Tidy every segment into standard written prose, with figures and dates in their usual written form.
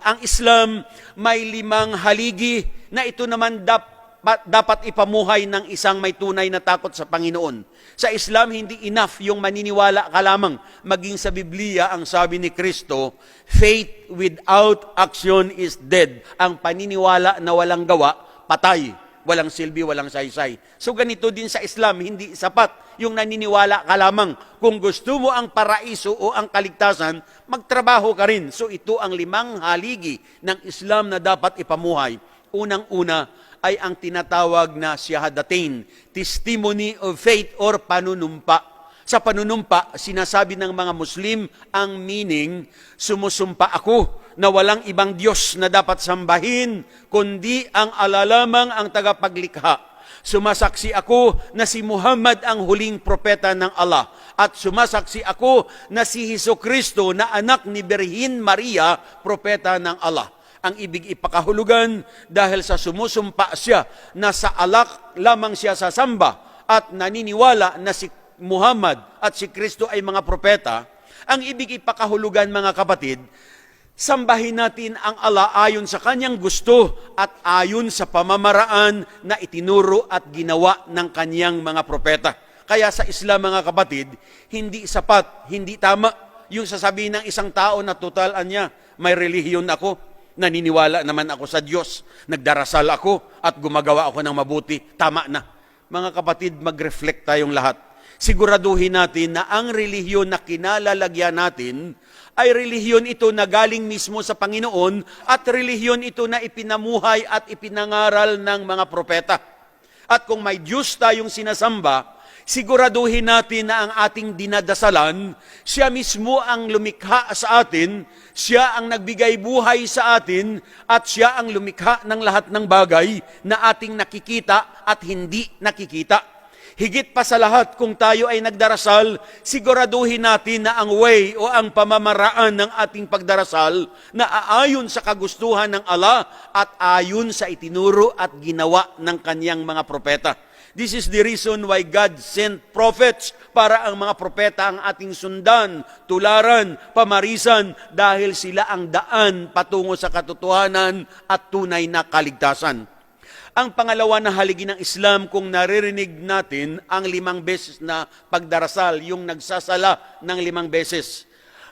ang Islam may 5 haligi na ito naman dapat ipamuhay ng isang may tunay na takot sa Panginoon. Sa Islam, hindi enough yung maniniwala ka lamang. Maging sa Biblia, ang sabi ni Kristo, faith without action is dead. Ang paniniwala na walang gawa, patay. Walang silbi, walang saysay. So ganito din sa Islam, hindi sapat yung naniniwala ka lamang. Kung gusto mo ang paraiso o ang kaligtasan, magtrabaho ka rin. So ito ang 5 haligi ng Islam na dapat ipamuhay. Unang-una ay ang tinatawag na Shahadatain, testimony of faith or panunumpa. Sa panunumpa, sinasabi ng mga Muslim ang meaning, sumusumpa ako na walang ibang Diyos na dapat sambahin, kundi ang Allah lamang ang tagapaglikha. Sumasaksi ako na si Muhammad ang huling propeta ng Allah. At sumasaksi ako na si Jesucristo na anak ni Birhen Maria, propeta ng Allah. Ang ibig ipakahulugan dahil sa sumusumpa siya na sa Allah lamang siya sasamba at naniniwala na si Muhammad at si Kristo ay mga propeta, ang ibig ipakahulugan mga kapatid, sambahin natin ang Allah ayon sa kanyang gusto at ayon sa pamamaraan na itinuro at ginawa ng kanyang mga propeta. Kaya sa Islam mga kapatid, hindi sapat, hindi tama yung sasabihin ng isang tao na total niya, may relihiyon ako, naniniwala naman ako sa Diyos, nagdarasal ako at gumagawa ako ng mabuti, tama na. Mga kapatid, mag-reflect tayong lahat. Siguraduhin natin na ang relihiyon na kinalalagyan natin ay relihiyon ito na galing mismo sa Panginoon at relihiyon ito na ipinamuhay at ipinangaral ng mga propeta. At kung may Diyos tayong sinasamba, siguraduhin natin na ang ating dinadasalan, siya mismo ang lumikha sa atin, siya ang nagbigay buhay sa atin, at siya ang lumikha ng lahat ng bagay na ating nakikita at hindi nakikita. Higit pa sa lahat, kung tayo ay nagdarasal, siguraduhin natin na ang way o ang pamamaraan ng ating pagdarasal na aayon sa kagustuhan ng Allah at ayon sa itinuro at ginawa ng kanyang mga propeta. This is the reason why God sent prophets para ang mga propeta ang ating sundan, tularan, pamarisan dahil sila ang daan patungo sa katotohanan at tunay na kaligtasan. Ang pangalawa na haligi ng Islam, kung naririnig natin ang 5 beses na pagdarasal, yung nagsasala ng 5 beses.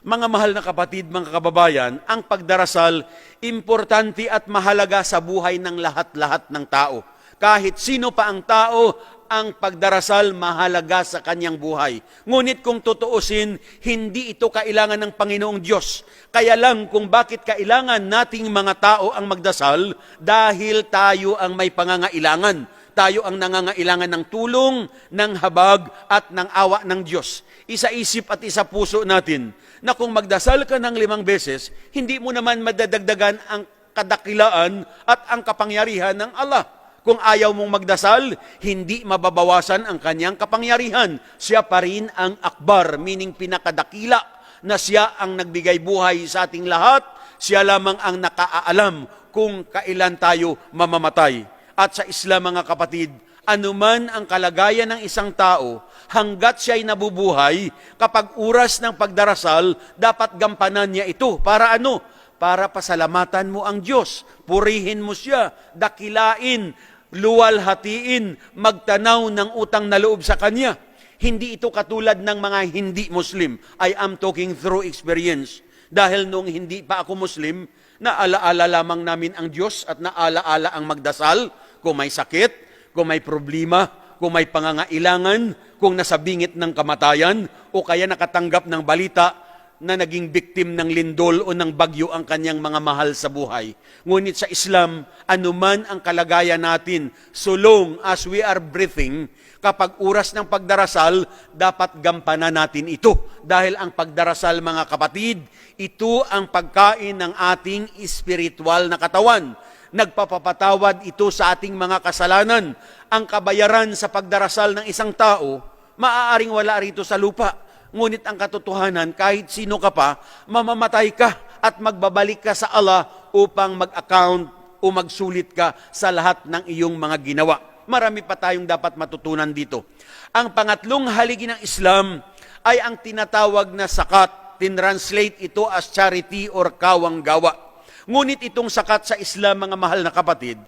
Mga mahal na kapatid, mga kababayan, ang pagdarasal, importante at mahalaga sa buhay ng lahat-lahat ng tao. Kahit sino pa ang tao, ang pagdarasal mahalaga sa kanyang buhay. Ngunit kung tutuusin, hindi ito kailangan ng Panginoong Diyos. Kaya lang kung bakit kailangan nating mga tao ang magdasal, dahil tayo ang may pangangailangan. Tayo ang nangangailangan ng tulong, ng habag at ng awa ng Diyos. Isa-isip at isa-puso natin na kung magdasal ka ng 5 beses, hindi mo naman madadagdagan ang kadakilaan at ang kapangyarihan ng Allah. Kung ayaw mong magdasal, hindi mababawasan ang kanyang kapangyarihan. Siya pa rin ang akbar, meaning pinakadakila, na siya ang nagbigay buhay sa ating lahat. Siya lamang ang nakaalam kung kailan tayo mamamatay. At sa Islam, mga kapatid, anuman ang kalagayan ng isang tao, hanggat siya'y nabubuhay, kapag oras ng pagdarasal, dapat gampanan niya ito. Para ano? Para pasalamatan mo ang Diyos. Purihin mo siya, dakilain, luwalhatiin, magtanaw ng utang na loob sa Kanya. Hindi ito katulad ng mga hindi Muslim. I am talking through experience. Dahil nung hindi pa ako Muslim, naalaala lamang namin ang Diyos at naalaala ang magdasal kung may sakit, kung may problema, kung may pangangailangan, kung nasa bingit ng kamatayan, o kaya nakatanggap ng balita na naging biktim ng lindol o ng bagyo ang kanyang mga mahal sa buhay. Ngunit sa Islam, anuman ang kalagayan natin, so long as we are breathing, kapag oras ng pagdarasal, dapat gampanan natin ito. Dahil ang pagdarasal, mga kapatid, ito ang pagkain ng ating espiritual na katawan. Nagpapapatawad ito sa ating mga kasalanan. Ang kabayaran sa pagdarasal ng isang tao, maaaring wala rito sa lupa. Ngunit ang katotohanan, kahit sino ka pa, mamamatay ka at magbabalik ka sa Allah upang mag-account o magsulit ka sa lahat ng iyong mga ginawa. Marami pa tayong dapat matutunan dito. Ang pangatlong haligi ng Islam ay ang tinatawag na zakat. Tinranslate ito as charity or kawang gawa. Ngunit itong sakat sa Islam, mga mahal na kapatid,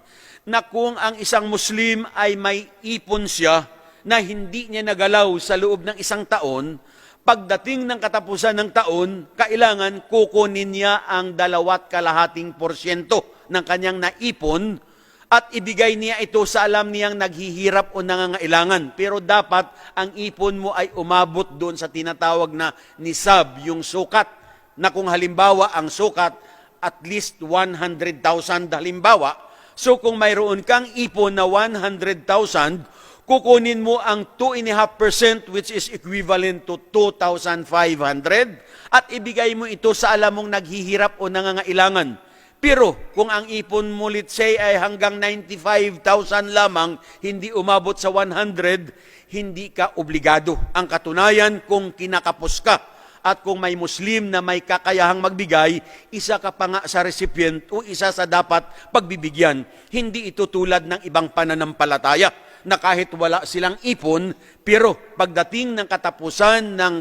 na kung ang isang Muslim ay may ipon siya na hindi niya nagalaw sa loob ng isang taon, pagdating ng katapusan ng taon, kailangan kukunin niya ang 2.5% ng kanyang naipon at ibigay niya ito sa alam niyang naghihirap o nangangailangan. Pero dapat ang ipon mo ay umabot doon sa tinatawag na nisab, yung sukat, na kung halimbawa ang sukat at least 100,000 halimbawa. So kung mayroon kang ipon na 100,000, kukunin mo ang 2.5% which is equivalent to 2,500 at ibigay mo ito sa alam mong naghihirap o nangangailangan. Pero kung ang ipon mo, let's say, ay hanggang 95,000 lamang, hindi umabot sa 100, hindi ka obligado. Ang katunayan, kung kinakapos ka at kung may Muslim na may kakayahang magbigay, isa ka pa nga sa recipient o isa sa dapat pagbibigyan. Hindi ito tulad ng ibang pananampalataya na kahit wala silang ipon, pero pagdating ng katapusan ng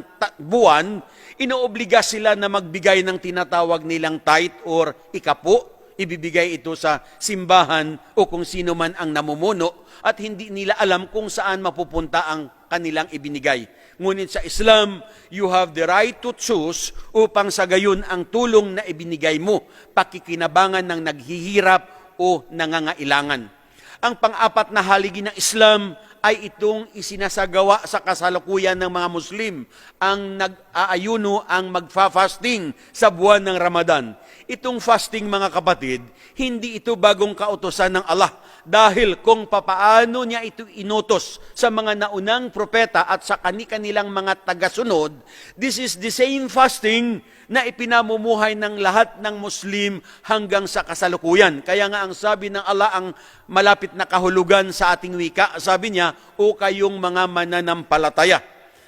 buwan, inoobliga sila na magbigay ng tinatawag nilang tithe or ikapo. Ibibigay ito sa simbahan o kung sino man ang namumuno at hindi nila alam kung saan mapupunta ang kanilang ibinigay. Ngunit sa Islam, you have the right to choose upang sa gayon ang tulong na ibinigay mo, pakikinabangan ng naghihirap o nangangailangan. Ang pang-apat na haligi ng Islam ay itong isinasagawa sa kasalukuyan ng mga Muslim, ang nag-aayuno, ang magfa-fasting sa buwan ng Ramadan. Itong fasting, mga kapatid, hindi ito bagong kautosan ng Allah, dahil kung papaano niya ito inutos sa mga naunang propeta at sa kani-kanilang mga tagasunod, this is the same fasting na ipinamumuhay ng lahat ng Muslim hanggang sa kasalukuyan. Kaya nga ang sabi ng Allah, ang malapit na kahulugan sa ating wika, sabi niya, o kayong mga mananampalataya,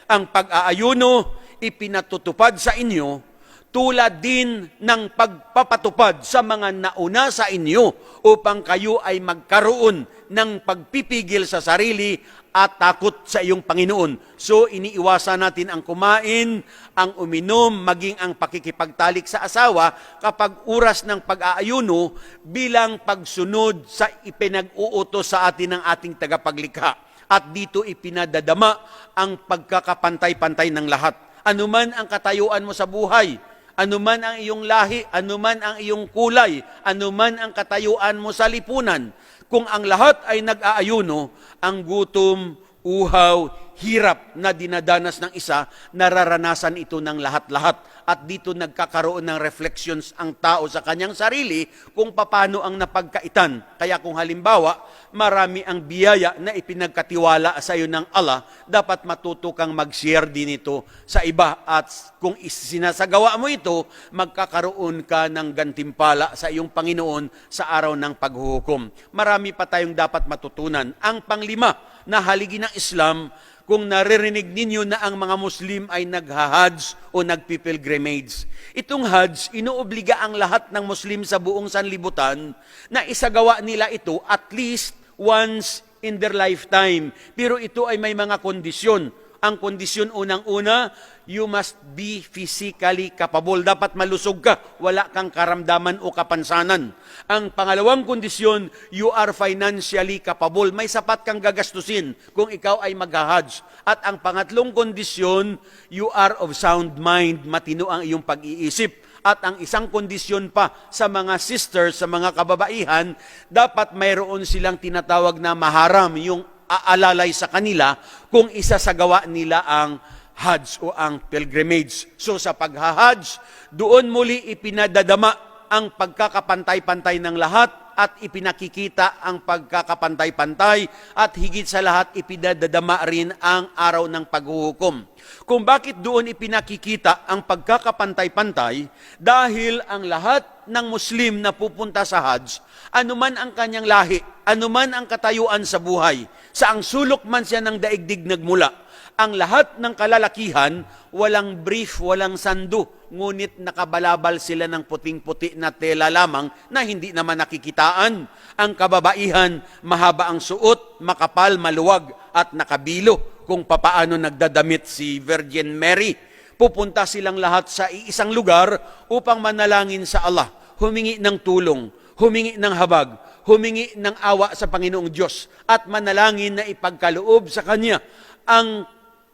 ang pag-aayuno ipinatutupad sa inyo tulad din ng pagpapatupad sa mga nauna sa inyo upang kayo ay magkaroon ng pagpipigil sa sarili at takot sa iyong Panginoon. So, iniiwasan natin ang kumain, ang uminom, maging ang pakikipagtalik sa asawa kapag oras ng pag-aayuno bilang pagsunod sa ipinag-uutos sa atin ng ating tagapaglikha. At dito ipinadadama ang pagkakapantay-pantay ng lahat. Anuman ang katayuan mo sa buhay, anuman ang iyong lahi, anuman ang iyong kulay, anuman ang katayuan mo sa lipunan, kung ang lahat ay nag-aayuno, ang gutom, uhaw, hirap na dinadanas ng isa, nararanasan ito ng lahat-lahat. At dito nagkakaroon ng reflections ang tao sa kanyang sarili kung paano ang napagkaitan. Kaya kung halimbawa, marami ang biyaya na ipinagkatiwala sa iyo ng Allah, dapat matuto kang mag-share din ito sa iba. At kung sinasagawa mo ito, magkakaroon ka ng gantimpala sa iyong Panginoon sa araw ng paghuhukom. Marami pa tayong dapat matutunan. Ang panglima na haligi ng Islam, kung naririnig ninyo na ang mga Muslim ay nag-hajj o nagpipilgrimage. Itong hajj, inoobliga ang lahat ng Muslim sa buong sanlibutan na isagawa nila ito at least once in their lifetime. Pero ito ay may mga kondisyon. Ang kondisyon unang-una, you must be physically capable. Dapat malusog ka, wala kang karamdaman o kapansanan. Ang pangalawang kondisyon, you are financially capable. May sapat kang gagastusin kung ikaw ay mag-hajj. At ang pangatlong kondisyon, you are of sound mind. Matino ang iyong pag-iisip. At ang isang kondisyon pa sa mga sisters, sa mga kababaihan, dapat mayroon silang tinatawag na maharam, yung aalalay sa kanila kung isasagawa nila ang Hajj o ang pilgrimage. So sa pag-hajj, doon muli ipinadadama ang pagkakapantay-pantay ng lahat at ipinakikita ang pagkakapantay-pantay at higit sa lahat ipinadadama rin ang araw ng paghuhukom. Kung bakit doon ipinakikita ang pagkakapantay-pantay, dahil ang lahat ng Muslim na pupunta sa Hajj, anuman ang kanyang lahi, anuman ang katayuan sa buhay, saang sulok man siya ng daigdig nagmula, ang lahat ng kalalakihan, walang brief, walang sando, ngunit nakabalabal sila ng puting-puti na tela lamang na hindi naman nakikitaan. Ang kababaihan, mahaba ang suot, makapal, maluwag at nakabilo, kung papaano nagdadamit si Virgin Mary. Pupunta silang lahat sa iisang lugar upang manalangin sa Allah. humingi ng tulong, humingi ng habag, humingi ng awa sa Panginoong Diyos at manalangin na ipagkaloob sa Kanya ang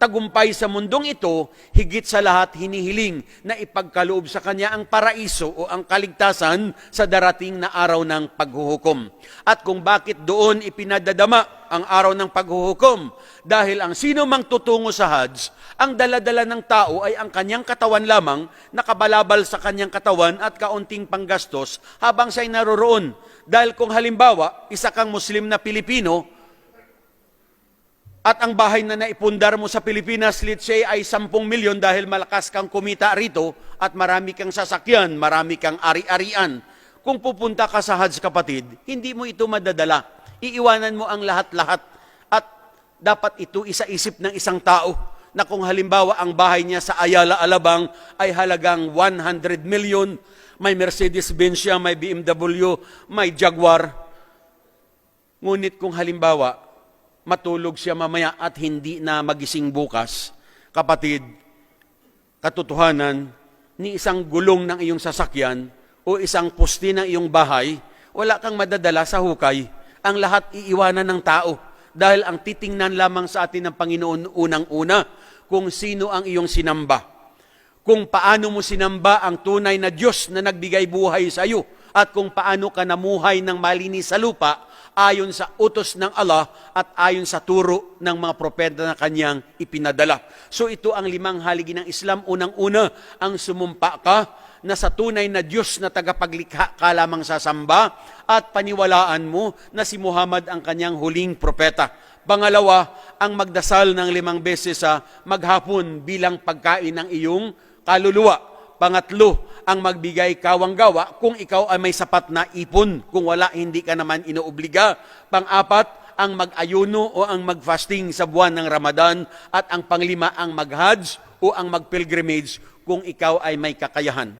tagumpay sa mundong ito, higit sa lahat hinihiling na ipagkaloob sa Kanya ang paraiso o ang kaligtasan sa darating na araw ng paghuhukom. At kung bakit doon ipinadadama ang araw ng paghuhukom? Dahil ang sino mang tutungo sa Hajj, ang daladala ng tao ay ang kanyang katawan lamang, nakabalabal sa kanyang katawan at kaunting panggastos habang siya'y naroroon. Dahil kung halimbawa, isa kang Muslim na Pilipino, at ang bahay na naipundar mo sa Pilipinas, let's say, ay 10 milyon dahil malakas kang kumita rito at marami kang sasakyan, marami kang ari-arian. Kung pupunta ka sa Hajj, kapatid, hindi mo ito madadala. Iiwanan mo ang lahat-lahat. At dapat ito isaisip ng isang tao na kung halimbawa ang bahay niya sa Ayala, Alabang ay halagang 100 million, may Mercedes-Benz siya, may BMW, may Jaguar. Ngunit kung halimbawa, matulog siya mamaya at hindi na magising bukas, kapatid, katotohanan, ni isang gulong ng iyong sasakyan o isang poste ng iyong bahay, wala kang madadala sa hukay. Ang lahat iiwanan ng tao dahil ang titingnan lamang sa atin ng Panginoon unang-una kung sino ang iyong sinamba. Kung paano mo sinamba ang tunay na Diyos na nagbigay buhay sa iyo at kung paano ka namuhay ng malinis sa lupa ayon sa utos ng Allah at ayon sa turo ng mga propeta na Kanyang ipinadala. So ito ang 5 haligi ng Islam. Unang-una, ang sumumpa ka na sa tunay na Diyos na tagapaglikha ka lamang sasamba at paniwalaan mo na si Muhammad ang Kanyang huling propeta. Pangalawa, ang magdasal ng 5 beses sa maghapon bilang pagkain ng iyong kaluluwa. Pangatlo, ang magbigay kawang-gawa kung ikaw ay may sapat na ipon. Kung wala, hindi ka naman inuobliga. Pang-apat, ang mag-ayuno o ang mag-fasting sa buwan ng Ramadan. At ang panglima, ang mag-Hajj o ang mag-pilgrimage kung ikaw ay may kakayahan.